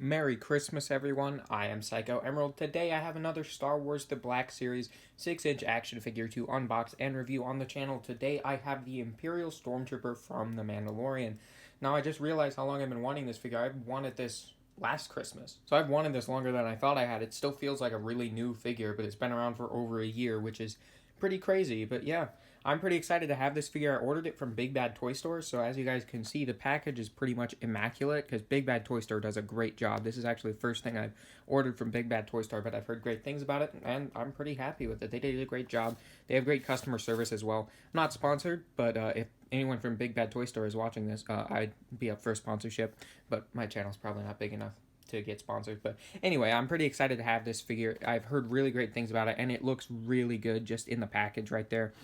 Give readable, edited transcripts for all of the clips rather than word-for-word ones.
Merry Christmas, everyone. I am Psycho Emerald. Today I have another Star Wars The Black Series 6-inch action figure to unbox and review on the channel. Today I have the Imperial Stormtrooper from The Mandalorian. Now I just realized how long I've been wanting this figure. I've wanted this last Christmas. So I've wanted this longer than I thought I had. It still feels like a really new figure, but it's been around for over a year, which is pretty crazy. But yeah, I'm pretty excited to have this figure. I ordered it from Big Bad Toy Store, so as you guys can see, the package is pretty much immaculate because Big Bad Toy Store does a great job. This is actually the first thing I've ordered from Big Bad Toy Store, but I've heard great things about it, and I'm pretty happy with it. They did a great job. They have great customer service as well. I'm not sponsored, but if anyone from Big Bad Toy Store is watching this, I'd be up for a sponsorship, but my channel's probably not big enough to get sponsored. But anyway, I'm pretty excited to have this figure. I've heard really great things about it, and it looks really good just in the package right there.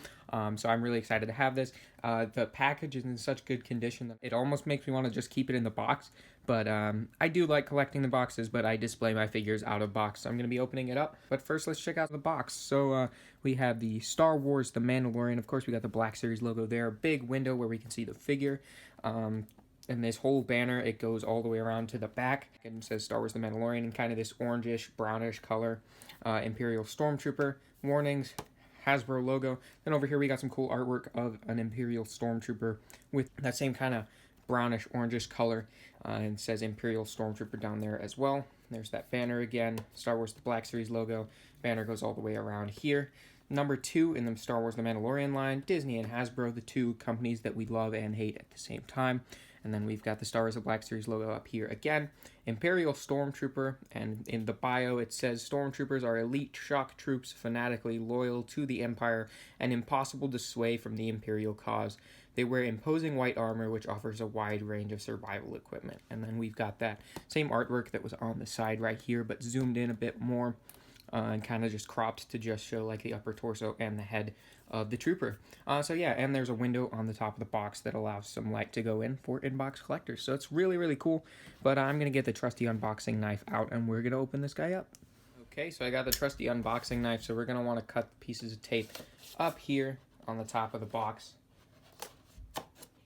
So I'm really excited to have this. The package is in such good condition that it almost makes me want to just keep it in the box. But I do like collecting the boxes, but I display my figures out of box, so I'm going to be opening it up. But first, let's check out the box. So we have the Star Wars The Mandalorian. Of course, we got the Black Series logo there. Big window where we can see the figure. And this whole banner, it goes all the way around to the back and says Star Wars The Mandalorian in kind of this orangish, brownish color. Imperial Stormtrooper, warnings, Hasbro logo. Then over here we got some cool artwork of an Imperial Stormtrooper with that same kind of brownish, orangish color. And it says Imperial Stormtrooper down there as well. There's that banner again, Star Wars The Black Series logo. Banner goes all the way around here. Number 2 in the Star Wars The Mandalorian line, Disney and Hasbro, the two companies that we love and hate at the same time. And then we've got the Star Wars The Black Series logo up here again. Imperial Stormtrooper, and in the bio it says, Stormtroopers are elite shock troops fanatically loyal to the Empire and impossible to sway from the Imperial cause. They wear imposing white armor, which offers a wide range of survival equipment. And then we've got that same artwork that was on the side right here, but zoomed in a bit more. And kind of just cropped to just show like the upper torso and the head of the trooper. So yeah, and there's a window on the top of the box that allows some light to go in for inbox collectors. So it's really, really cool. But I'm going to get the trusty unboxing knife out and we're going to open this guy up. Okay, so I got the trusty unboxing knife, so we're going to want to cut pieces of tape up here on the top of the box.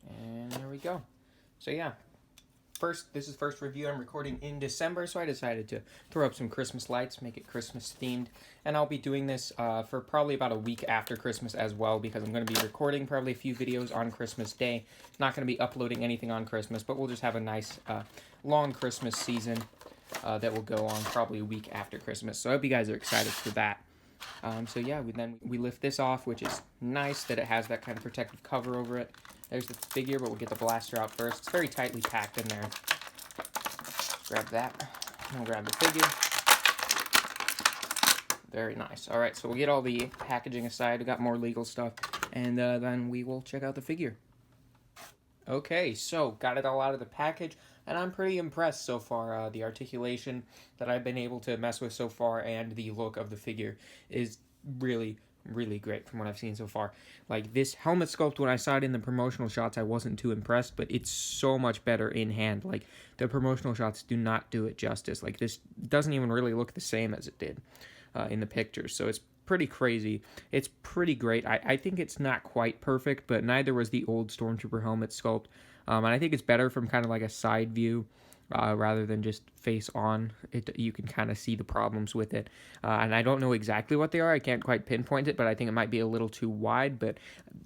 And there we go. So yeah. This is first review I'm recording in December, so I decided to throw up some Christmas lights, make it Christmas themed, and I'll be doing this for probably about a week after Christmas as well, because I'm going to be recording probably a few videos on Christmas Day. Not going to be uploading anything on Christmas, but we'll just have a nice long Christmas season that will go on probably a week after Christmas, so I hope you guys are excited for that. So yeah, we lift this off, which is nice that it has that kind of protective cover over it. There's the figure, but we'll get the blaster out first. It's very tightly packed in there. Grab that. And grab the figure. Very nice. All right, so we'll get all the packaging aside. We got more legal stuff, and then we will check out the figure. Okay, so got it all out of the package, and I'm pretty impressed so far. The articulation that I've been able to mess with so far and the look of the figure is really great from what I've seen so far. Like, this helmet sculpt, when I saw it in the promotional shots, I wasn't too impressed, but it's so much better in hand. Like, the promotional shots do not do it justice. Like, this doesn't even really look the same as it did in the pictures, so it's pretty crazy. It's pretty great. I think it's not quite perfect, but neither was the old Stormtrooper helmet sculpt, and I think it's better from kind of like a side view rather than just face on. You can kind of see the problems with it, and I don't know exactly what they are. I can't quite pinpoint it, but I think it might be a little too wide, but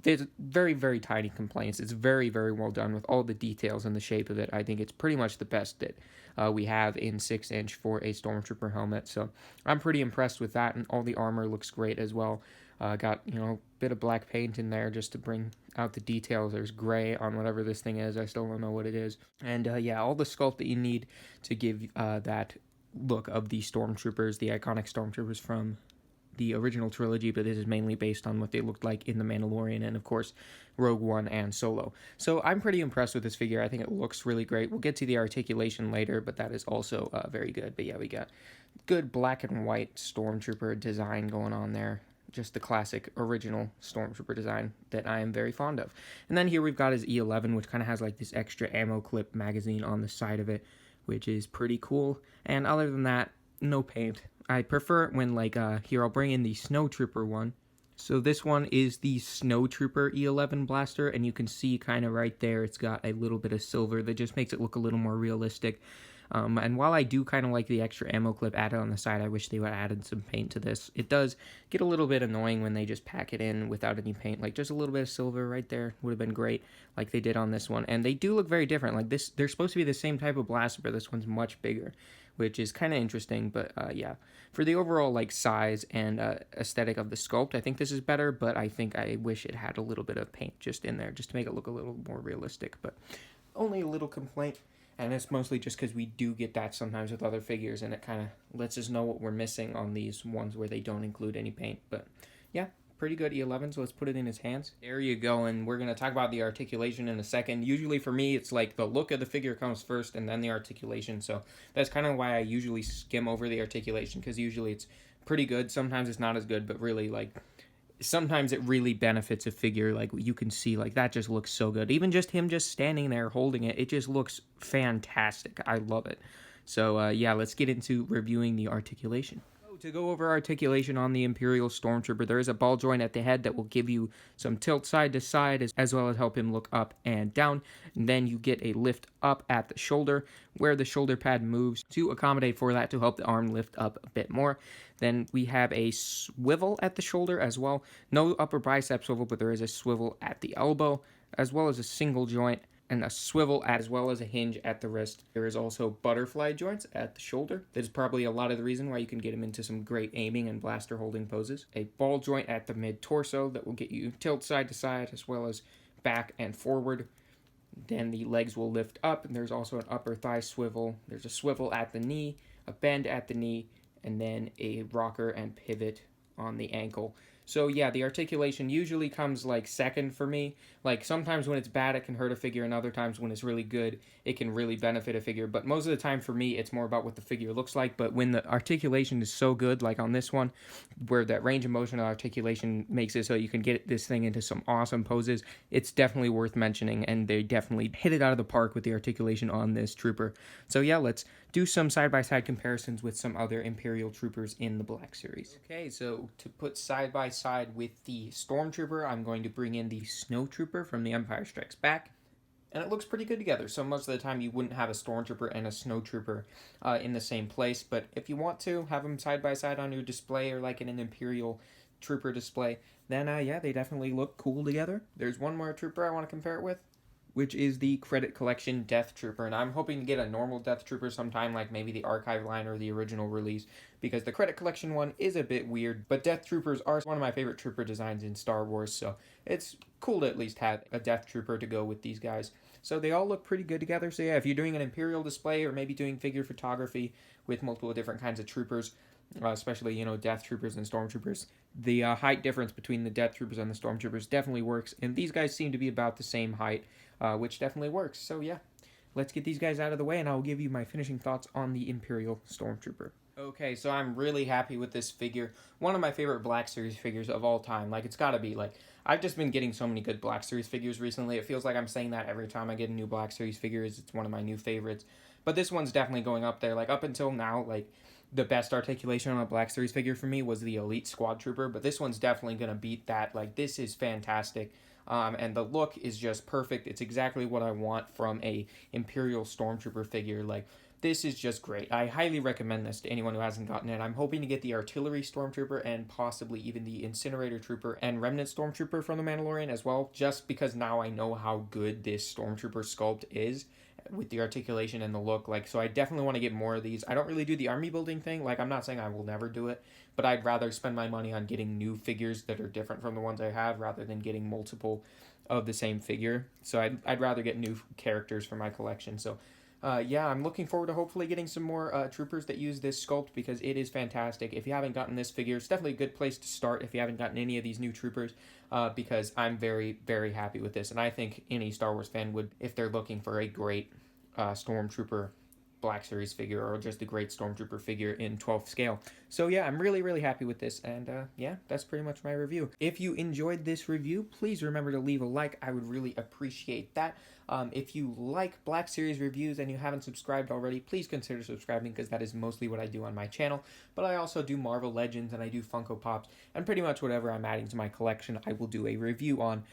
there's very tiny complaints. It's very well done with all the details and the shape of it. I think it's pretty much the best that we have in 6-inch for a Stormtrooper helmet, so I'm pretty impressed with that, and all the armor looks great as well. Got, a bit of black paint in there just to bring out the details. There's gray on whatever this thing is. I still don't know what it is. And yeah, all the sculpt that you need to give that look of the Stormtroopers, the iconic Stormtroopers from the original trilogy, but this is mainly based on what they looked like in The Mandalorian and, of course, Rogue One and Solo. So I'm pretty impressed with this figure. I think it looks really great. We'll get to the articulation later, but that is also very good. But yeah, we got good black and white Stormtrooper design going on there. Just the classic original Stormtrooper design that I am very fond of. And then here we've got his E11, which kind of has like this extra ammo clip magazine on the side of it, which is pretty cool. And other than that, no paint. I prefer it when, like, here I'll bring in the Snowtrooper one. So this one is the Snowtrooper E11 blaster, and you can see kind of right there it's got a little bit of silver that just makes it look a little more realistic. And while I do kind of like the extra ammo clip added on the side, I wish they would have added some paint to this. It does get a little bit annoying when they just pack it in without any paint. Like, just a little bit of silver right there would have been great, like they did on this one. And they do look very different. Like, this, they're supposed to be the same type of blaster, but this one's much bigger, which is kind of interesting. But yeah, for the overall like size and aesthetic of the sculpt, I think this is better, but I think I wish it had a little bit of paint just in there, just to make it look a little more realistic. But only a little complaint, and it's mostly just because we do get that sometimes with other figures, and it kind of lets us know what we're missing on these ones where they don't include any paint. But yeah, pretty good E11, so let's put it in his hands. There you go, and we're going to talk about the articulation in a second. Usually for me, it's like the look of the figure comes first and then the articulation, so that's kind of why I usually skim over the articulation, because usually it's pretty good. Sometimes it's not as good, but really, like, sometimes it really benefits a figure. Like, you can see, like, that just looks so good. Even just him just standing there holding it, it just looks fantastic. I love it. So yeah, let's get into reviewing the articulation. To go over articulation on the Imperial Stormtrooper, there is a ball joint at the head that will give you some tilt side to side, as well as help him look up and down. And then you get a lift up at the shoulder, where the shoulder pad moves to accommodate for that, to help the arm lift up a bit more. Then we have a swivel at the shoulder as well. No upper bicep swivel, but there is a swivel at the elbow, as well as a single joint and a swivel, as well as a hinge at the wrist. There is also butterfly joints at the shoulder. That is probably a lot of the reason why you can get him into some great aiming and blaster holding poses. A ball joint at the mid-torso that will get you tilt side to side, as well as back and forward. Then the legs will lift up, and there's also an upper thigh swivel. There's a swivel at the knee, a bend at the knee, and then a rocker and pivot on the ankle. So yeah, the articulation usually comes like second for me. Like, sometimes when it's bad, it can hurt a figure, and other times when it's really good, it can really benefit a figure. But most of the time for me, it's more about what the figure looks like. But when the articulation is so good, like on this one, where that range of motion and articulation makes it so you can get this thing into some awesome poses, it's definitely worth mentioning, and they definitely hit it out of the park with the articulation on this trooper. So yeah, let's do some side-by-side comparisons with some other Imperial troopers in the Black Series. Okay, so to put side-by-side with the Stormtrooper, I'm going to bring in the Snowtrooper from The Empire Strikes Back. And it looks pretty good together. So most of the time you wouldn't have a Stormtrooper and a Snowtrooper in the same place. But if you want to have them side by side on your display, or like in an Imperial Trooper display, then yeah, they definitely look cool together. There's one more Trooper I want to compare it with, which is the Credit Collection Death Trooper. And I'm hoping to get a normal Death Trooper sometime, like maybe the archive line or the original release, because the Credit Collection one is a bit weird. But Death Troopers are one of my favorite trooper designs in Star Wars, so it's cool to at least have a Death Trooper to go with these guys. So they all look pretty good together. So yeah, if you're doing an Imperial display, or maybe doing figure photography with multiple different kinds of troopers, especially, you know, Death Troopers and Stormtroopers, the height difference between the Death Troopers and the Stormtroopers definitely works. And these guys seem to be about the same height, which definitely works. So yeah, let's get these guys out of the way, and I'll give you my finishing thoughts on the Imperial Stormtrooper. Okay, so I'm really happy with this figure. One of my favorite Black Series figures of all time. Like, it's gotta be. Like, I've just been getting so many good Black Series figures recently. It feels like I'm saying that every time I get a new Black Series figure. It's one of my new favorites. But this one's definitely going up there. Like, up until now, like, the best articulation on a Black Series figure for me was the Elite Squad Trooper. But this one's definitely gonna beat that. Like, this is fantastic. And the look is just perfect. It's exactly what I want from a Imperial Stormtrooper figure. Like, this is just great. I highly recommend this to anyone who hasn't gotten it. I'm hoping to get the Artillery Stormtrooper and possibly even the Incinerator Trooper and Remnant Stormtrooper from the Mandalorian as well, just because now I know how good this Stormtrooper sculpt is with the articulation and the look. Like, so I definitely want to get more of these. I don't really do the army building thing. Like, I'm not saying I will never do it, but I'd rather spend my money on getting new figures that are different from the ones I have, rather than getting multiple of the same figure. So I'd rather get new characters for my collection. So yeah, I'm looking forward to hopefully getting some more troopers that use this sculpt, because it is fantastic. If you haven't gotten this figure, it's definitely a good place to start if you haven't gotten any of these new troopers, because I'm very, very happy with this. And I think any Star Wars fan would, if they're looking for a great Stormtrooper Black Series figure, or just a great Stormtrooper figure in 12th scale. So yeah, I'm really, really happy with this, and yeah, that's pretty much my review. If you enjoyed this review, please remember to leave a like. I would really appreciate that. If you like Black Series reviews and you haven't subscribed already, please consider subscribing because that is mostly what I do on my channel. But I also do Marvel Legends and I do Funko Pops, and pretty much whatever I'm adding to my collection, I will do a review on.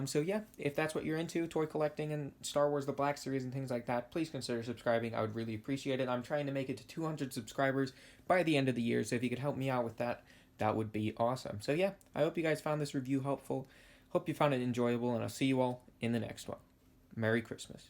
So yeah, if that's what you're into, toy collecting and Star Wars The Black Series and things like that, please consider subscribing. I would really appreciate it. I'm trying to make it to 200 subscribers by the end of the year, so if you could help me out with that, that would be awesome. So yeah, I hope you guys found this review helpful. Hope you found it enjoyable, and I'll see you all in the next one. Merry Christmas.